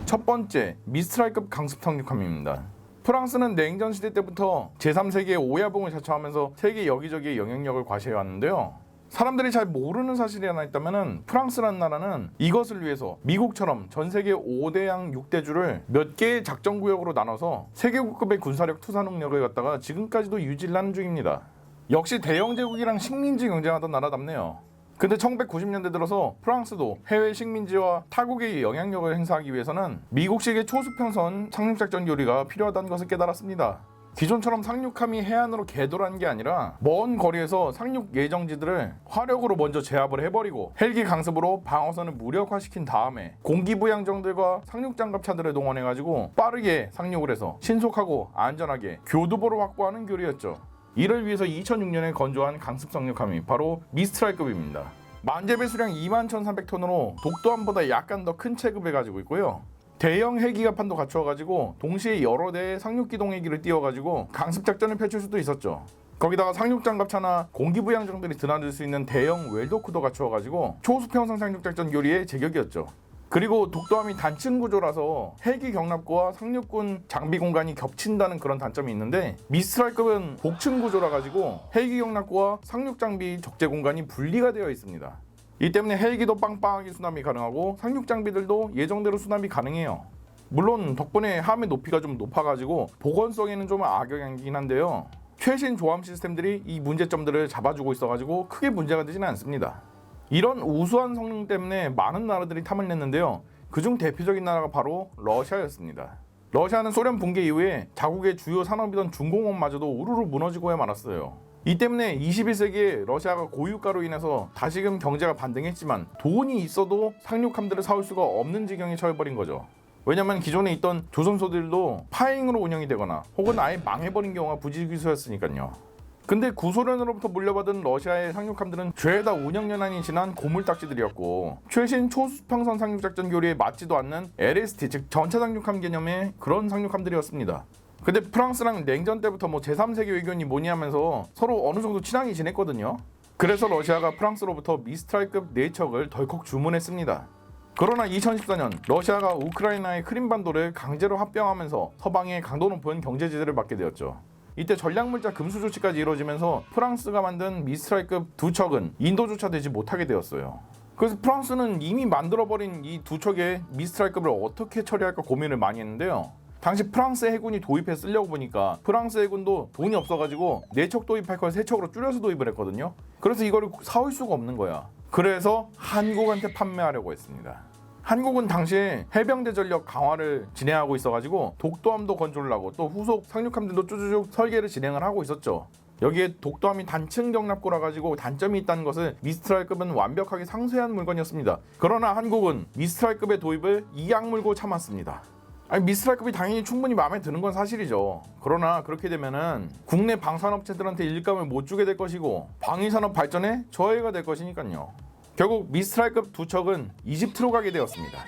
첫 번째, 미스트랄급 강습 상륙함입니다. 프랑스는 냉전 시대 때부터 제3세계의 오야봉을 자처하면서 세계 여기저기에 영향력을 과시해왔는데요. 사람들이 잘 모르는 사실이 하나 있다면 프랑스라는 나라는 이것을 위해서 미국처럼 전 세계 5대양 6대주를 몇 개의 작전구역으로 나눠서 세계국급의 군사력 투사 능력을 갖다가 지금까지도 유지를 하는 중입니다. 역시 대영제국이랑 식민지 경쟁하던 나라답네요. 근데 1990년대 들어서 프랑스도 해외 식민지와 타국의 영향력을 행사하기 위해서는 미국식의 초수평선 상륙작전 요리가 필요하다는 것을 깨달았습니다. 기존처럼 상륙함이 해안으로 궤도라는 게 아니라 먼 거리에서 상륙 예정지들을 화력으로 먼저 제압을 해버리고 헬기 강습으로 방어선을 무력화시킨 다음에 공기부양정들과 상륙장갑차들을 동원해가지고 빠르게 상륙을 해서 신속하고 안전하게 교두보를 확보하는 교리였죠. 이를 위해서 2006년에 건조한 강습 상륙함이 바로 미스트랄급입니다. 만재배 수량 21,300톤으로 독도함보다 약간 더 큰 체급을 가지고 있고요. 대형 헬기갑판도 갖추어가지고 동시에 여러 대의 상륙기동 헬기를 띄워가지고 강습작전을 펼칠 수도 있었죠. 거기다가 상륙장갑차나 공기부양정들이 드나들 수 있는 대형 웰도크도 갖추어가지고 초수평선 상륙작전 요리의 제격이었죠. 그리고 독도함이 단층 구조라서 헬기 경납고와 상륙군 장비 공간이 겹친다는 그런 단점이 있는데 미스트랄급은 복층 구조라 가지고 헬기 경납고와 상륙 장비 적재 공간이 분리가 되어 있습니다. 이 때문에 헬기도 빵빵하게 수납이 가능하고 상륙 장비들도 예정대로 수납이 가능해요. 물론 덕분에 함의 높이가 좀 높아가지고 보건성에는 좀 악영향이긴 한데요. 최신 조함 시스템들이 이 문제점들을 잡아주고 있어가지고 크게 문제가 되지는 않습니다. 이런 우수한 성능 때문에 많은 나라들이 탐을 냈는데요. 그중 대표적인 나라가 바로 러시아였습니다. 러시아는 소련 붕괴 이후에 자국의 주요 산업이던 중공업마저도 우르르 무너지고야 말았어요. 이 때문에 21세기에 러시아가 고유가로 인해서 다시금 경제가 반등했지만 돈이 있어도 상륙함들을 사올 수가 없는 지경에 처해버린 거죠. 왜냐면 기존에 있던 조선소들도 파행으로 운영이 되거나 혹은 아예 망해버린 경우가 부지기수였으니까요. 근데 구소련으로부터 물려받은 러시아의 상륙함들은 죄다 운영연한이 지난 고물딱지들이었고 최신 초수평선 상륙작전 교리에 맞지도 않는 LST 즉 전차 상륙함 개념의 그런 상륙함들이었습니다. 근데 프랑스랑 냉전 때부터 제3세계 외교니 뭐니 하면서 서로 어느 정도 친하게 지냈거든요. 그래서 러시아가 프랑스로부터 미스트랄급 4척을 덜컥 주문했습니다. 그러나 2014년 러시아가 우크라이나의 크림반도를 강제로 합병하면서 서방의 강도 높은 경제 제재를 받게 되었죠. 이때 전략물자 금수 조치까지 이루어지면서 프랑스가 만든 미스트랄급 2척은 인도조차 되지 못하게 되었어요. 그래서 프랑스는 이미 만들어버린 이 2척의 미스트랄급을 어떻게 처리할까 고민을 많이 했는데요. 당시 프랑스 해군이 도입해 쓰려고 보니까 프랑스 해군도 돈이 없어가지고 4척 도입할 걸 3척으로 줄여서 도입을 했거든요. 그래서 이거를 사올 수가 없는 거야. 그래서 한국한테 판매하려고 했습니다. 한국은 당시에 해병대 전력 강화를 진행하고 있어가지고 독도함도 건조를 하고 또 후속 상륙함들도 쭈쭈쭈 설계를 진행을 하고 있었죠. 여기에 독도함이 단층 경납고라 가지고 단점이 있다는 것을 미스트랄급은 완벽하게 상쇄한 물건이었습니다. 그러나 한국은 미스트랄급의 도입을 이악물고 참았습니다. 미스트랄급이 당연히 충분히 마음에 드는 건 사실이죠. 그러나 그렇게 되면은 국내 방산업체들한테 일감을 못 주게 될 것이고 방위산업 발전에 저해가 될 것이니까요. 결국 미스트랄급 2척은 이집트로 가게 되었습니다.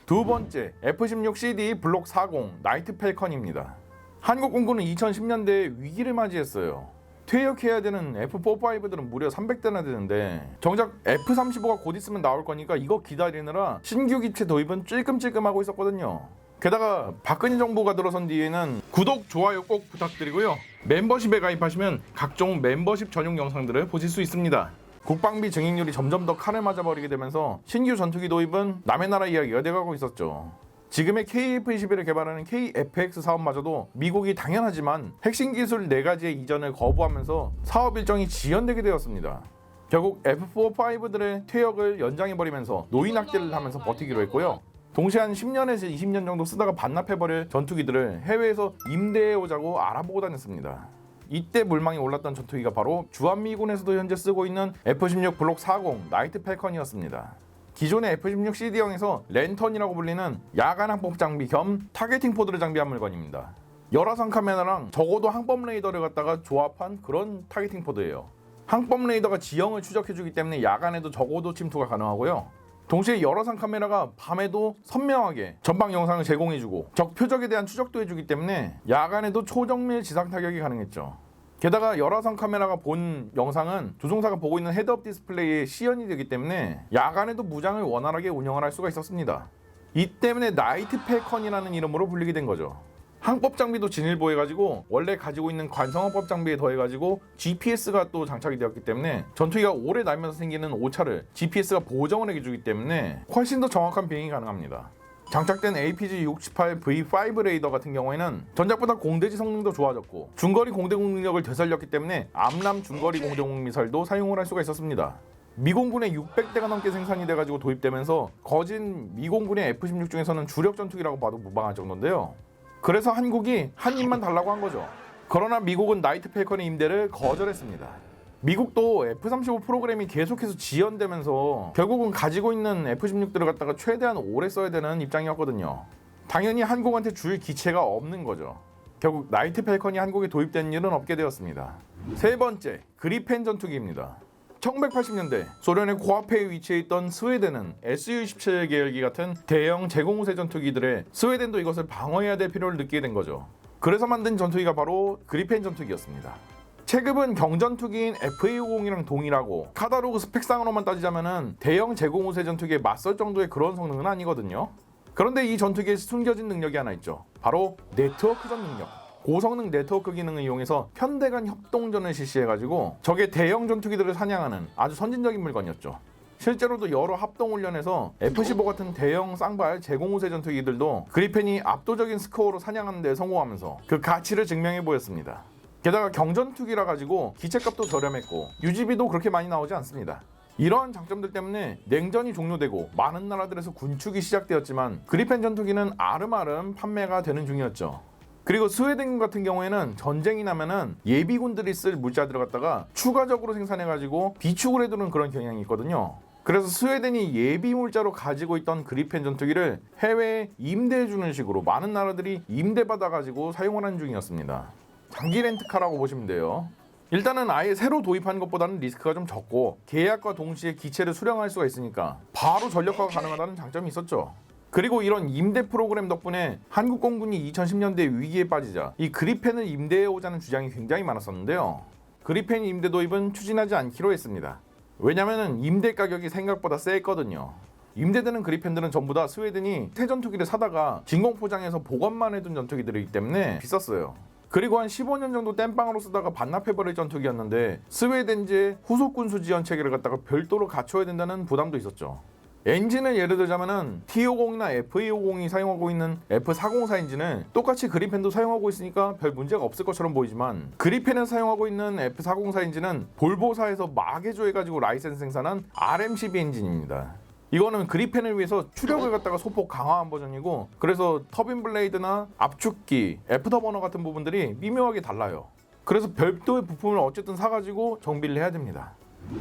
두 번째, F-16CD 블록 40 나이트 팰컨입니다. 한국 공군은 2010년대에 위기를 맞이했어요. 퇴역해야 되는 F-45들은 무려 300대나 되는데 정작 F-35가 곧 있으면 나올 거니까 이거 기다리느라 신규 기체 도입은 찔끔찔끔하고 있었거든요. 게다가 박근혜 정부가 들어선 뒤에는 구독, 좋아요 꼭 부탁드리고요. 멤버십에 가입하시면 각종 멤버십 전용 영상들을 보실 수 있습니다. 국방비 증액률이 점점 더 칼을 맞아버리게 되면서 신규 전투기 도입은 남의 나라 이야기가 돼가고 있었죠. 지금의 KF-21을 개발하는 KF-X 사업마저도 미국이 당연하지만 핵심 기술 4가지의 이전을 거부하면서 사업 일정이 지연되게 되었습니다. 결국 F-45들의 퇴역을 연장해버리면서 노인 학대를 하면서 버티기로 했고요. 동시에 한 10년에서 20년 정도 쓰다가 반납해버릴 전투기들을 해외에서 임대해오자고 알아보고 다녔습니다. 이때 물망이 올랐던 전투기가 바로 주한미군에서도 현재 쓰고 있는 F-16 블록 40 나이트 팰컨이었습니다. 기존의 F-16CD형에서 랜턴이라고 불리는 야간 항법 장비 겸 타겟팅 포드를 장비한 물건입니다. 열화상 카메라랑 적어도 항법 레이더를 갖다가 조합한 그런 타겟팅 포드예요. 항법 레이더가 지형을 추적해주기 때문에 야간에도 적어도 침투가 가능하고요. 동시에 열화상 카메라가 밤에도 선명하게 전방 영상을 제공해주고 적 표적에 대한 추적도 해주기 때문에 야간에도 초정밀 지상 타격이 가능했죠. 게다가 열화상 카메라가 본 영상은 조종사가 보고 있는 헤드업 디스플레이에 시연이 되기 때문에 야간에도 무장을 원활하게 운영을 할 수가 있었습니다. 이 때문에 나이트 팰컨이라는 이름으로 불리게 된 거죠. 항법 장비도 진일보해가지고 원래 가지고 있는 관성항법 장비에 더해가지고 GPS가 또 장착이 되었기 때문에 전투기가 오래 날면서 생기는 오차를 GPS가 보정을 해주기 때문에 훨씬 더 정확한 비행이 가능합니다. 장착된 APG-68V5 레이더 같은 경우에는 전작보다 공대지 성능도 좋아졌고 중거리 공대공 능력을 되살렸기 때문에 암람 중거리 공대공 미사일도 사용을 할 수가 있었습니다. 미공군에 600대가 넘게 생산이 돼가지고 도입되면서 거진 미공군의 F-16 중에서는 주력 전투기라고 봐도 무방할 정도인데요. 그래서 한국이 한 입만 달라고 한 거죠. 그러나 미국은 나이트 팰컨의 임대를 거절했습니다. 미국도 F-35 프로그램이 계속해서 지연되면서 결국은 가지고 있는 F-16들을 갖다가 최대한 오래 써야 되는 입장이었거든요. 당연히 한국한테 줄 기체가 없는 거죠. 결국 나이트 팰컨이 한국에 도입된 일은 없게 되었습니다. 세 번째, 그리펜 전투기입니다. 1980년대 소련의 코앞에 위치해 있던 스웨덴은 Su-27 계열기 같은 대형 제공우세 전투기들에 스웨덴도 이것을 방어해야 될 필요를 느끼게 된 거죠. 그래서 만든 전투기가 바로 그리펜 전투기였습니다. 체급은 경전투기인 FA-50이랑 동일하고 카다로그 스펙상으로만 따지자면 대형 제공우세 전투기에 맞설 정도의 그런 성능은 아니거든요. 그런데 이 전투기에 숨겨진 능력이 하나 있죠. 바로 네트워크전 능력. 고성능 네트워크 기능을 이용해서 편대 간 협동전을 실시해가지고 적의 대형 전투기들을 사냥하는 아주 선진적인 물건이었죠. 실제로도 여러 합동훈련에서 F-15 같은 대형 쌍발 제공우세 전투기들도 그리펜이 압도적인 스코어로 사냥하는 데 성공하면서 그 가치를 증명해 보였습니다. 게다가 경전투기라 가지고 기체값도 저렴했고 유지비도 그렇게 많이 나오지 않습니다. 이러한 장점들 때문에 냉전이 종료되고 많은 나라들에서 군축이 시작되었지만 그리펜 전투기는 아름아름 판매가 되는 중이었죠. 그리고 스웨덴 같은 경우에는 전쟁이 나면은 예비군들이 쓸 물자들을 갖다가 추가적으로 생산해가지고 비축을 해두는 그런 경향이 있거든요. 그래서 스웨덴이 예비 물자로 가지고 있던 그리펜 전투기를 해외에 임대해주는 식으로 많은 나라들이 임대받아가지고 사용을 하는 중이었습니다. 장기 렌트카라고 보시면 돼요. 일단은 아예 새로 도입하는 것보다는 리스크가 좀 적고 계약과 동시에 기체를 수령할 수가 있으니까 바로 전력화가 가능하다는 장점이 있었죠. 그리고 이런 임대 프로그램 덕분에 한국 공군이 2010년대 위기에 빠지자 이 그리펜을 임대해오자는 주장이 굉장히 많았었는데요. 그리펜 임대 도입은 추진하지 않기로 했습니다. 왜냐면은 임대 가격이 생각보다 셌거든요. 임대되는 그리펜들은 전부 다 스웨덴이 새 전투기를 사다가 진공 포장해서 보관만 해둔 전투기들이기 때문에 비쌌어요. 그리고 한 15년 정도 땜빵으로 쓰다가 반납해버릴 전투기였는데 스웨덴제 후속 군수 지원 체계를 갖다가 별도로 갖춰야 된다는 부담도 있었죠. 엔진을 예를 들자면은 T50이나 FA50이 사용하고 있는 F404 엔진을 똑같이 그리펜도 사용하고 있으니까 별 문제가 없을 것처럼 보이지만 그리펜에 사용하고 있는 F404 엔진은 볼보사에서 마개조해가지고 라이센스 생산한 RM12 엔진입니다. 이거는 그리펜을 위해서 추력을 갖다가 소폭 강화한 버전이고 그래서 터빈 블레이드나 압축기, 애프터버너 같은 부분들이 미묘하게 달라요. 그래서 별도의 부품을 어쨌든 사가지고 정비를 해야 됩니다.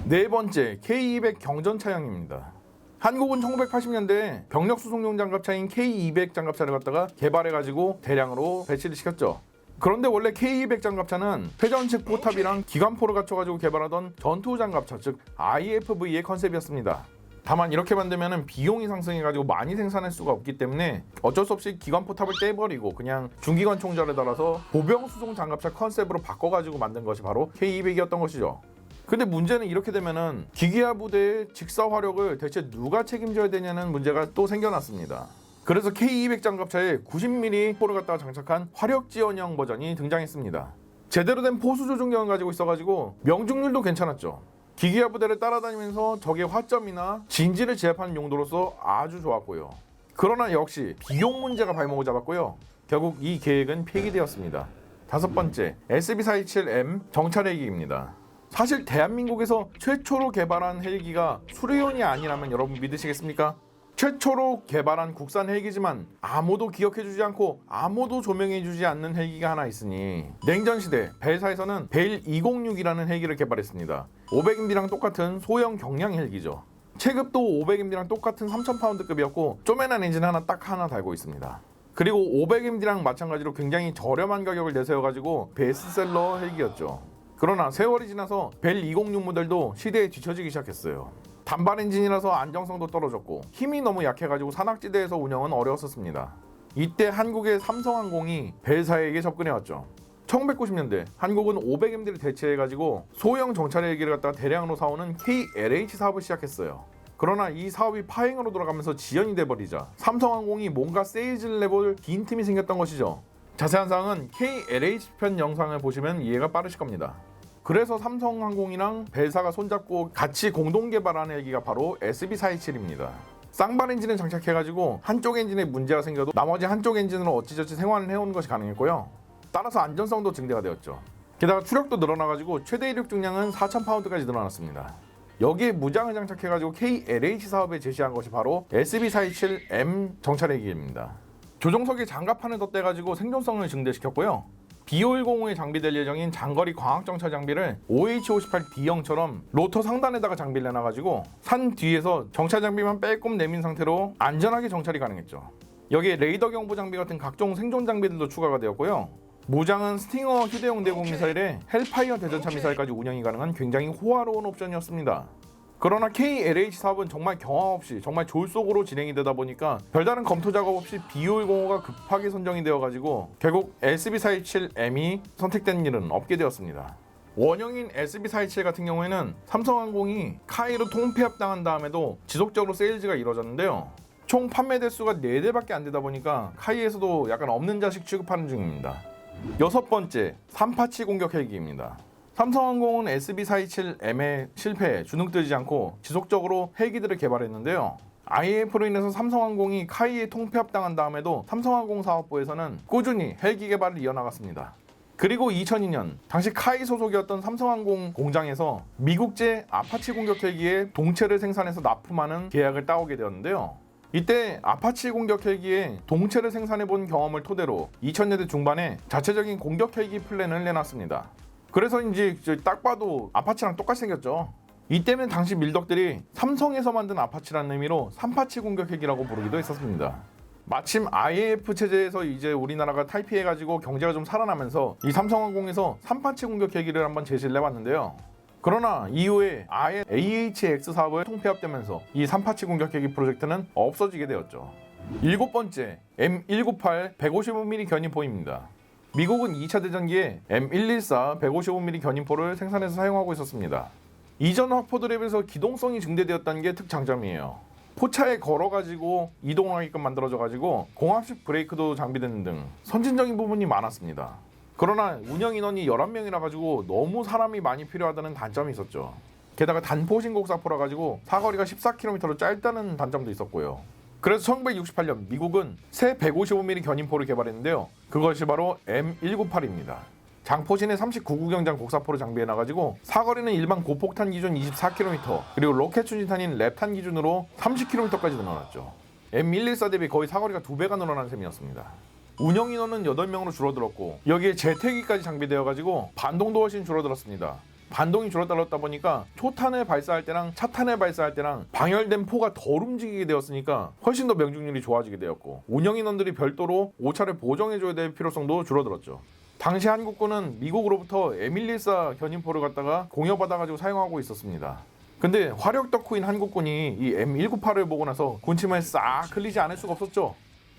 네 번째, K200 경전차량입니다. 한국은 1980년대에 병력 수송용 장갑차인 K200 장갑차를 갖다가 개발해가지고 대량으로 배치를 시켰죠. 그런데 원래 K200 장갑차는 회전식 포탑이랑 기관포를 갖춰가지고 개발하던 전투 장갑차, 즉 IFV의 컨셉이었습니다. 다만 이렇게 만들면 비용이 상승해가지고 많이 생산할 수가 없기 때문에 어쩔 수 없이 기관포탑을 떼버리고 그냥 중기관 총자를 달아서 보병 수송 장갑차 컨셉으로 바꿔가지고 만든 것이 바로 K200이었던 것이죠. 근데 문제는 이렇게 되면은 기계화 부대의 직사 화력을 대체 누가 책임져야 되냐는 문제가 또 생겨났습니다. 그래서 K200 장갑차에 90mm 포를 갖다가 장착한 화력 지원형 버전이 등장했습니다. 제대로 된 포수 조종경을 가지고 있어가지고 명중률도 괜찮았죠. 기계화 부대를 따라다니면서 적의 화점이나 진지를 제압하는 용도로서 아주 좋았고요. 그러나 역시 비용 문제가 발목을 잡았고요. 결국 이 계획은 폐기되었습니다. 다섯 번째, SB427M 정찰 헬기입니다. 사실 대한민국에서 최초로 개발한 헬기가 수레온이 아니라면 여러분 믿으시겠습니까? 최초로 개발한 국산 헬기지만 아무도 기억해주지 않고 아무도 조명해주지 않는 헬기가 하나 있으니 냉전시대 벨사에서는 벨 206이라는 헬기를 개발했습니다. 500MD랑 똑같은 소형 경량 헬기죠. 체급도 500MD랑 똑같은 3000파운드급이었고 쪼매난 엔진 하나 딱 하나 달고 있습니다. 그리고 500MD랑 마찬가지로 굉장히 저렴한 가격을 내세워가지고 베스트셀러 헬기였죠. 그러나 세월이 지나서 벨 206 모델도 시대에 뒤처지기 시작했어요. 단발 엔진이라서 안정성도 떨어졌고 힘이 너무 약해가지고 산악지대에서 운영은 어려웠었습니다. 이때 한국의 삼성항공이 벨사에게 접근해왔죠. 1990년대 한국은 500MD를 대체해가지고 소형 정찰 헬기를 갖다가 대량으로 사오는 KLH 사업을 시작했어요. 그러나 이 사업이 파행으로 돌아가면서 지연이 돼버리자 삼성항공이 뭔가 세일즈를 내볼 긴 틈이 생겼던 것이죠. 자세한 사항은 KLH 편 영상을 보시면 이해가 빠르실 겁니다. 그래서 삼성항공이랑 벨사가 손잡고 같이 공동 개발하는 헬기가 바로 SB427입니다. 쌍발 엔진을 장착해가지고 한쪽 엔진에 문제가 생겨도 나머지 한쪽 엔진으로 어찌저찌 생활을 해오는 것이 가능했고요. 따라서 안전성도 증대가 되었죠. 게다가 추력도 늘어나가지고 최대 이륙 중량은 4,000파운드까지 늘어났습니다. 여기에 무장을 장착해가지고 KLH 사업에 제시한 것이 바로 SB427M 정찰헬기입니다. 조종석에 장갑판을 덧대가지고 생존성을 증대시켰고요. B510호에 장비될 예정인 장거리 광학정찰 장비를 OH-58D형처럼 로터 상단에다가 장비를 내놔가지고 산 뒤에서 정찰 장비만 빼꼼 내민 상태로 안전하게 정찰이 가능했죠. 여기에 레이더 경보 장비 같은 각종 생존 장비들도 추가가 되었고요. 무장은 스팅어 휴대용 대공 미사일에 헬파이어 대전차 미사일까지 운영이 가능한 굉장히 호화로운 옵션이었습니다. 그러나 KLH 사업은 정말 경황 없이 정말 졸속으로 진행이 되다 보니까 별다른 검토 작업 없이 B510호가 급하게 선정이 되어가지고 결국 SB427M이 선택된 일은 없게 되었습니다. 원형인 SB427 같은 경우에는 삼성항공이 카이로 통폐합당한 다음에도 지속적으로 세일즈가 이루어졌는데요. 총 판매 대수가 4대밖에 안 되다 보니까 카이에서도 약간 없는 자식 취급하는 중입니다. 여섯 번째, 삼파치 공격 헬기입니다. 삼성항공은 SB427M의 실패에 주눅들지 않고 지속적으로 헬기들을 개발했는데요. IAF로 인해서 삼성항공이 카이에 통폐합당한 다음에도 삼성항공 사업부에서는 꾸준히 헬기 개발을 이어나갔습니다. 그리고 2002년 당시 카이 소속이었던 삼성항공 공장에서 미국제 아파치 공격 헬기의 동체를 생산해서 납품하는 계약을 따오게 되었는데요. 이때 아파치 공격 헬기의 동체를 생산해본 경험을 토대로 2000년대 중반에 자체적인 공격 헬기 플랜을 내놨습니다. 그래서인지 딱 봐도 아파치랑 똑같이 생겼죠. 이때는 당시 밀덕들이 삼성에서 만든 아파치라는 의미로 삼파치 공격 헬기라고 부르기도 했었습니다. 마침 IAF 체제에서 이제 우리나라가 탈피해가지고 경제가 좀 살아나면서 이 삼성항공에서 삼파치 공격 헬기를 한번 제시를 해봤는데요. 그러나 이후에 아예 AHX 사업을 통폐합되면서 이 삼파치 공격 헬기 프로젝트는 없어지게 되었죠. 일곱 번째, M198 155mm 견인포입니다. 미국은 2차 대전기에 M114 155mm 견인포를 생산해서 사용하고 있었습니다. 이전 확포들에 비해서 기동성이 증대되었다는 게 특장점이에요. 포차에 걸어가지고 이동하게끔 만들어져가지고 공합식 브레이크도 장비되는 등 선진적인 부분이 많았습니다. 그러나 운영 인원이 11명이라 가지고 너무 사람이 많이 필요하다는 단점이 있었죠. 게다가 단포신 곡사포라 가지고 사거리가 14km로 짧다는 단점도 있었고요. 그래서 1968년 미국은 새 155mm 견인포를 개발했는데요. 그것이 바로 M198입니다. 장포신에 39구경장 곡사포를 장비해놔가지고 사거리는 일반 고폭탄 기준 24km 그리고 로켓 추진탄인 랩탄 기준으로 30km까지 늘어났죠. M114 대비 거의 사거리가 2배가 늘어난 셈이었습니다. 운영 인원은 8명으로 줄어들었고 여기에 제트기까지 장비되어가지고 반동도 훨씬 줄어들었습니다. 반동이 줄어들었다 보니까 초탄을 발사할 때랑 차탄을 발사할 때랑 방열된 포가 덜 움직이게 되었으니까 훨씬 더 명중률이 좋아지게 되었고 운영 인원들이 별도로 오차를 보정해줘야 될 필요성도 줄어들었죠. 당시 한국군은 미국으로부터 M114 견인포를 갖다가 공여받아가지고 사용하고 있었습니다. 근데 화력 덕후인 한국군이 이 M198을 보고 나서 군침을 싹 흘리지 않을 수가 없었죠.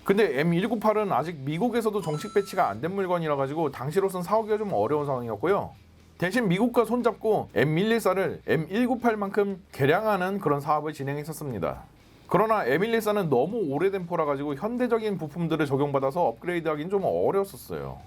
근데 M198은 아직 미국에서도 정식 배치가 안 된 물건이라 가지고 당시로선 사오기가 좀 어려운 상황이었고요. 대신 미국과 손잡고 M114를 M198만큼 개량하는 그런 사업을 진행했었습니다. 그러나 M114는 너무 오래된 포라 가지고 현대적인 부품들을 적용받아서 업그레이드하기는 좀 어려웠었어요.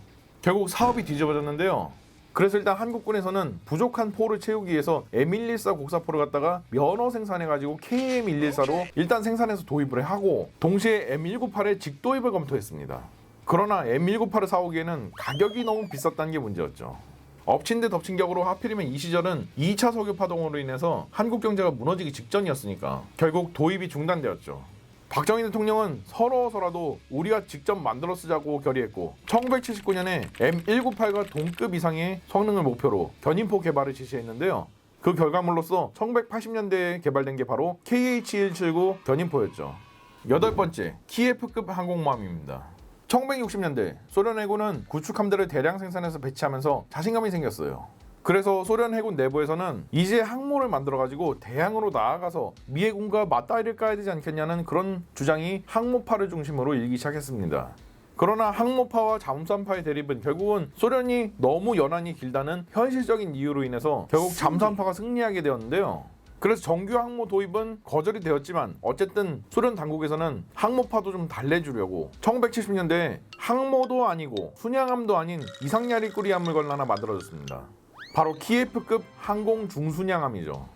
결국 사업이 뒤집어졌는데요. 그래서 일단 한국군에서는 부족한 포를 채우기 위해서 M114 곡사포를 갖다가 면허 생산해가지고 KM114로 일단 생산해서 도입을 하고 동시에 M198의 직도입을 검토했습니다. 그러나 M198을 사오기에는 가격이 너무 비쌌다는 게 문제였죠. 엎친 데 덮친 격으로 하필이면 이 시절은 2차 석유 파동으로 인해서 한국 경제가 무너지기 직전이었으니까 결국 도입이 중단되었죠. 박정희 대통령은 서러워서라도 우리가 직접 만들어 쓰자고 결의했고 1979년에 M198과 동급 이상의 성능을 목표로 견인포 개발을 지시했는데요. 그 결과물로서 1980년대에 개발된 게 바로 KH-179 견인포였죠. 여덟 번째, 키예프급 항공모함입니다. 1960년대 소련 해군은 구축 함대를 대량 생산해서 배치하면서 자신감이 생겼어요. 그래서 소련 해군 내부에서는 이제 항모를 만들어가지고 대항으로 나아가서 미 해군과 맞다이를 까야 되지 않겠냐는 그런 주장이 항모파를 중심으로 일기 시작했습니다. 그러나 항모파와 잠수함파의 대립은 결국은 소련이 너무 연한이 길다는 현실적인 이유로 인해서 결국 잠수함파가 승리하게 되었는데요. 그래서 정규 항모 도입은 거절이 되었지만 어쨌든 소련 당국에서는 항모파도 좀 달래주려고 1970년대에 항모도 아니고 순양함도 아닌 이상야리꾸리함 물건을 하나 만들어졌습니다. 바로 키예프급 항공 중순양함이죠.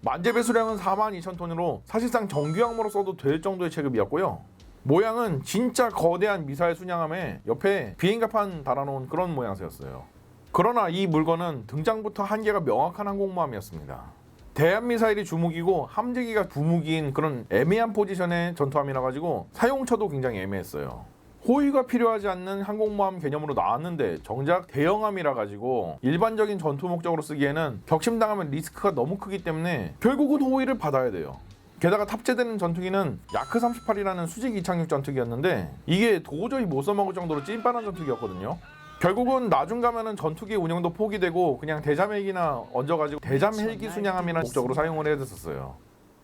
만재배 수량은 42,000톤으로 사실상 정규 항모로 써도 될 정도의 체급이었고요. 모양은 진짜 거대한 미사일 순양함에 옆에 비행갑판 달아놓은 그런 모양새였어요. 그러나 이 물건은 등장부터 한계가 명확한 항공모함이었습니다. 대한미사일이 주무기고 함재기가 부무기인 그런 애매한 포지션의 전투함이라 가지고 사용처도 굉장히 애매했어요. 호위가 필요하지 않는 항공모함 개념으로 나왔는데 정작 대형함이라 가지고 일반적인 전투 목적으로 쓰기에는 격침당하면 리스크가 너무 크기 때문에 결국은 호위를 받아야 돼요. 게다가 탑재되는 전투기는 야크-38이라는 수직 이착륙 전투기였는데 이게 도저히 못 써먹을 정도로 찐빠른 전투기였거든요. 결국은 나중 가면은 전투기 운영도 포기되고 그냥 대잠 헬기나 얹어가지고 대잠 헬기 순양함이라는 목적으로 사용을 해야 됐었어요.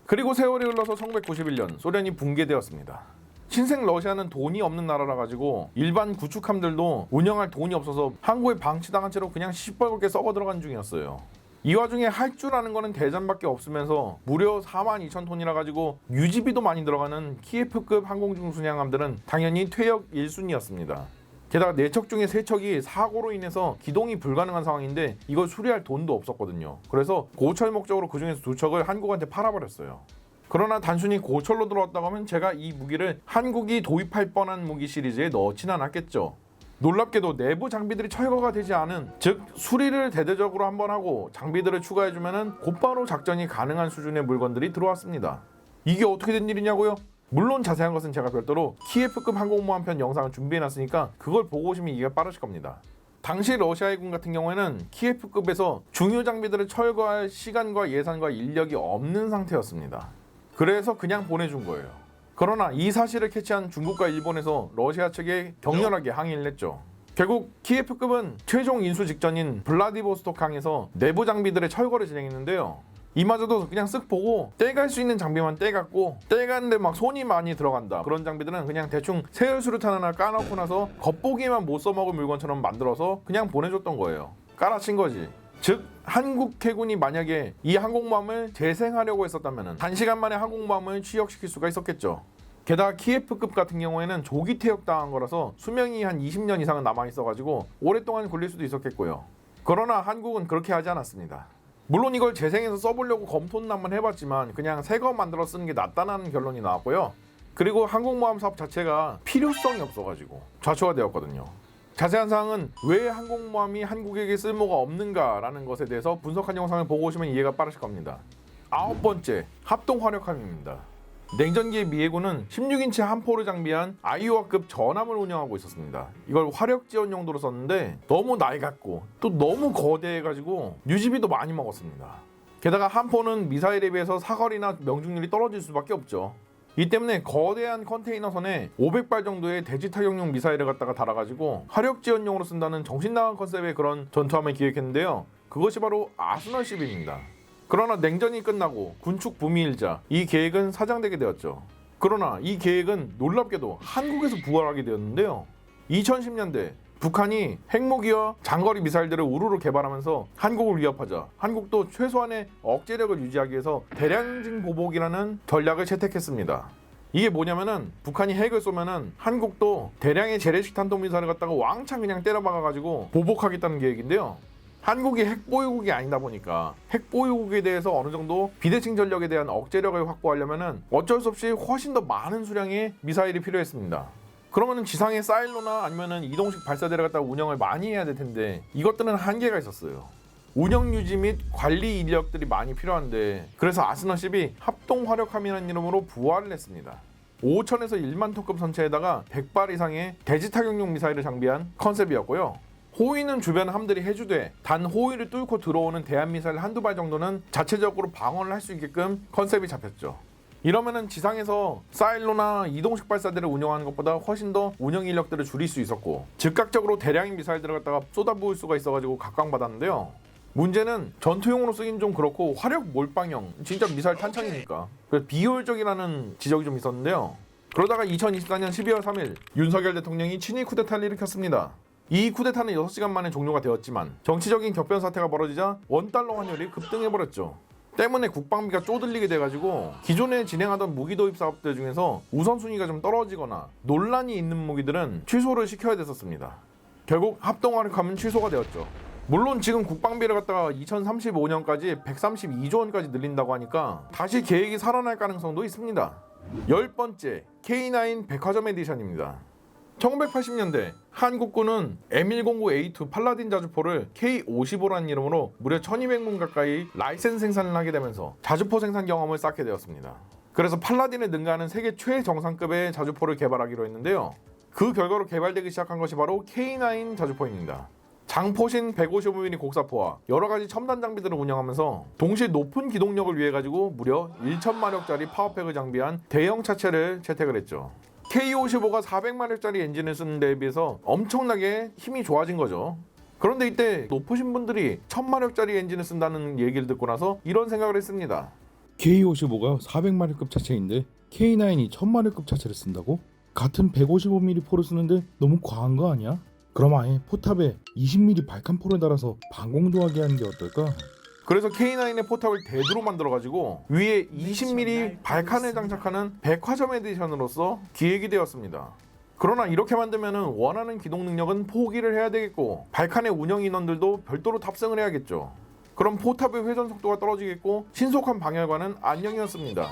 그리고 세월이 흘러서 1991년 소련이 붕괴되었습니다. 신생 러시아는 돈이 없는 나라라 가지고 일반 구축함들도 운영할 돈이 없어서 항구에 방치당한 채로 그냥 시뻘겋게 썩어 들어간 중이었어요. 이 와중에 할 줄 아는 거는 대잠밖에 없으면서 무려 42,000톤이라 가지고 유지비도 많이 들어가는 키예프급 항공중 순양함들은 당연히 퇴역 1순위였습니다. 게다가 4척 중에 3척이 사고로 인해서 기동이 불가능한 상황인데 이걸 수리할 돈도 없었거든요. 그래서 고철 목적으로 그 중에서 2척을 한국한테 팔아버렸어요. 그러나 단순히 고철로 들어왔다고 하면 제가 이 무기를 한국이 도입할 뻔한 무기 시리즈에 넣지는 않았겠죠. 놀랍게도 내부 장비들이 철거가 되지 않은, 즉 수리를 대대적으로 한번 하고 장비들을 추가해주면 곧바로 작전이 가능한 수준의 물건들이 들어왔습니다. 이게 어떻게 된 일이냐고요? 물론 자세한 것은 제가 별도로 키예프급 항공모함 편 영상을 준비해놨으니까 그걸 보고 오시면 이해가 빠르실 겁니다. 당시 러시아 해군 같은 경우에는 키예프급에서 중요 장비들을 철거할 시간과 예산과 인력이 없는 상태였습니다. 그래서 그냥 보내준 거예요. 그러나 이 사실을 캐치한 중국과 일본에서 러시아 측에 격렬하게 항의를 했죠. 결국 키예프급은 최종 인수 직전인 블라디보스토크항에서 내부 장비들의 철거를 진행했는데요. 이마저도 그냥 쓱 보고 떼갈 수 있는 장비만 떼갔고, 떼가는데 막 손이 많이 들어간다 그런 장비들은 그냥 대충 세열수류탄 하나 까놓고 나서 겉보기만 못 써먹을 물건처럼 만들어서 그냥 보내줬던 거예요. 깔아친 거지. 즉 한국 해군이 만약에 이 항공모함을 재생하려고 했었다면 단시간 만에 항공모함을 취역시킬 수가 있었겠죠. 게다가 키예프급 같은 경우에는 조기 퇴역당한 거라서 수명이 한 20년 이상은 남아있어가지고 오랫동안 굴릴 수도 있었겠고요. 그러나 한국은 그렇게 하지 않았습니다. 물론 이걸 재생해서 써보려고 검토는 한번 해봤지만 그냥 새 거 만들어 쓰는 게 낫다는 결론이 나왔고요. 그리고 항공모함 사업 자체가 필요성이 없어가지고 좌초가 되었거든요. 자세한 사항은 왜 항공모함이 한국에게 쓸모가 없는가라는 것에 대해서 분석한 영상을 보고 오시면 이해가 빠르실 겁니다. 9번째, 합동화력함입니다. 냉전기의 미 해군은 16인치 함포를 장비한 아이오와급 전함을 운영하고 있었습니다. 이걸 화력 지원 용도로 썼는데 너무 낡았고 또 너무 거대해가지고 유지비도 많이 먹었습니다. 게다가 함포는 미사일에 비해서 사거리나 명중률이 떨어질 수밖에 없죠. 이 때문에 거대한 컨테이너선에 500발 정도의 대지 타격용 미사일을 갖다가 달아가지고 화력 지원용으로 쓴다는 정신나간 컨셉의 그런 전투함을 기획했는데요. 그것이 바로 아스널 10입니다. 그러나 냉전이 끝나고 군축 붐이 일자 이 계획은 사장되게 되었죠. 그러나 이 계획은 놀랍게도 한국에서 부활하게 되었는데요. 2010년대 북한이 핵무기와 장거리 미사일들을 우르르 개발하면서 한국을 위협하자 한국도 최소한의 억제력을 유지하기 위해서 대량진 보복이라는 전략을 채택했습니다. 이게 뭐냐면은 북한이 핵을 쏘면은 한국도 대량의 재래식 탄도미사일을 갖다가 왕창 그냥 때려박아가지고 보복하겠다는 계획인데요. 한국이 핵보유국이 아니다 보니까 핵보유국에 대해서 어느 정도 비대칭 전력에 대한 억제력을 확보하려면은 어쩔 수 없이 훨씬 더 많은 수량의 미사일이 필요했습니다. 그러면은 지상에 사일로나 아니면은 이동식 발사대를 갖다가 운영을 많이 해야 될 텐데 이것들은 한계가 있었어요. 운영 유지 및 관리 인력들이 많이 필요한데 그래서 아스널 10이 합동화력함이라는 이름으로 부활을 했습니다. 5천에서 1만 톤급 선체에다가 100발 이상의 대지 타격용 미사일을 장비한 컨셉이었고요. 호위는 주변 함들이 해주되 단 호위를 뚫고 들어오는 대한미사일 한두 발 정도는 자체적으로 방어를 할 수 있게끔 컨셉이 잡혔죠. 이러면은 지상에서 사일로나 이동식 발사대를 운영하는 것보다 훨씬 더 운영 인력들을 줄일 수 있었고 즉각적으로 대량의 미사일들을 갖다가 쏟아부을 수가 있어가지고 각광받았는데요. 문제는 전투용으로 쓰긴 좀 그렇고 화력 몰빵형, 진짜 미사일 탄창이니까 그래서 비효율적이라는 지적이 좀 있었는데요. 그러다가 2024년 12월 3일 윤석열 대통령이 친일 쿠데타를 일으켰습니다. 이 쿠데타는 6시간 만에 종료가 되었지만 정치적인 격변 사태가 벌어지자 원달러 환율이 급등해버렸죠. 때문에 국방비가 쪼들리게 돼가지고 기존에 진행하던 무기 도입 사업들 중에서 우선순위가 좀 떨어지거나 논란이 있는 무기들은 취소를 시켜야 됐었습니다. 결국 합동화력하면 취소가 되었죠. 물론 지금 국방비를 갖다가 2035년까지 132조 원까지 늘린다고 하니까 다시 계획이 살아날 가능성도 있습니다. 10번째, K9 백화점 에디션입니다. 1980년대 한국군은 M109A2 팔라딘 자주포를 K55라는 이름으로 무려 1200문 가까이 라이센스 생산을 하게 되면서 자주포 생산 경험을 쌓게 되었습니다. 그래서 팔라딘에 능가하는 세계 최정상급의 자주포를 개발하기로 했는데요. 그 결과로 개발되기 시작한 것이 바로 K9 자주포입니다. 장포신 155mm 곡사포와 여러가지 첨단 장비들을 운영하면서 동시에 높은 기동력을 위해 가지고 무려 1000마력짜리 파워팩을 장비한 대형 차체를 채택을 했죠. K55가 400마력짜리 엔진을 쓰는 데에 비해서 엄청나게 힘이 좋아진 거죠. 그런데 이때 높으신 분들이 1000마력짜리 엔진을 쓴다는 얘기를 듣고 나서 이런 생각을 했습니다. K55가 400마력급 차체인데 K9이 1000마력급 차체를 쓴다고? 같은 155mm 포를 쓰는데 너무 과한 거 아니야? 그럼 아예 포탑에 20mm 발칸포를 달아서 반공도하게 하는 게 어떨까? 그래서 K9의 포탑을 대두로 만들어가지고 위에 20mm 발칸을 장착하는 백화점 에디션으로서 기획이 되었습니다. 그러나 이렇게 만들면 원하는 기동 능력은 포기를 해야 되겠고 발칸의 운영 인원들도 별도로 탑승을 해야겠죠. 그럼 포탑의 회전 속도가 떨어지겠고 신속한 방열과는 안녕이었습니다.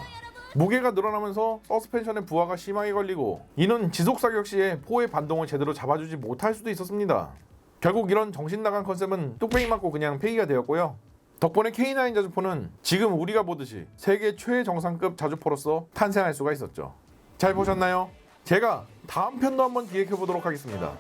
무게가 늘어나면서 서스펜션의 부하가 심하게 걸리고 이는 지속 사격 시에 포의 반동을 제대로 잡아주지 못할 수도 있었습니다. 결국 이런 정신나간 컨셉은 뚝배기 맞고 그냥 폐기가 되었고요. 덕분에 K9 자주포는 지금 우리가 보듯이 세계 최정상급 자주포로서 탄생할 수가 있었죠. 잘 보셨나요? 제가 다음 편도 한번 기획해 보도록 하겠습니다.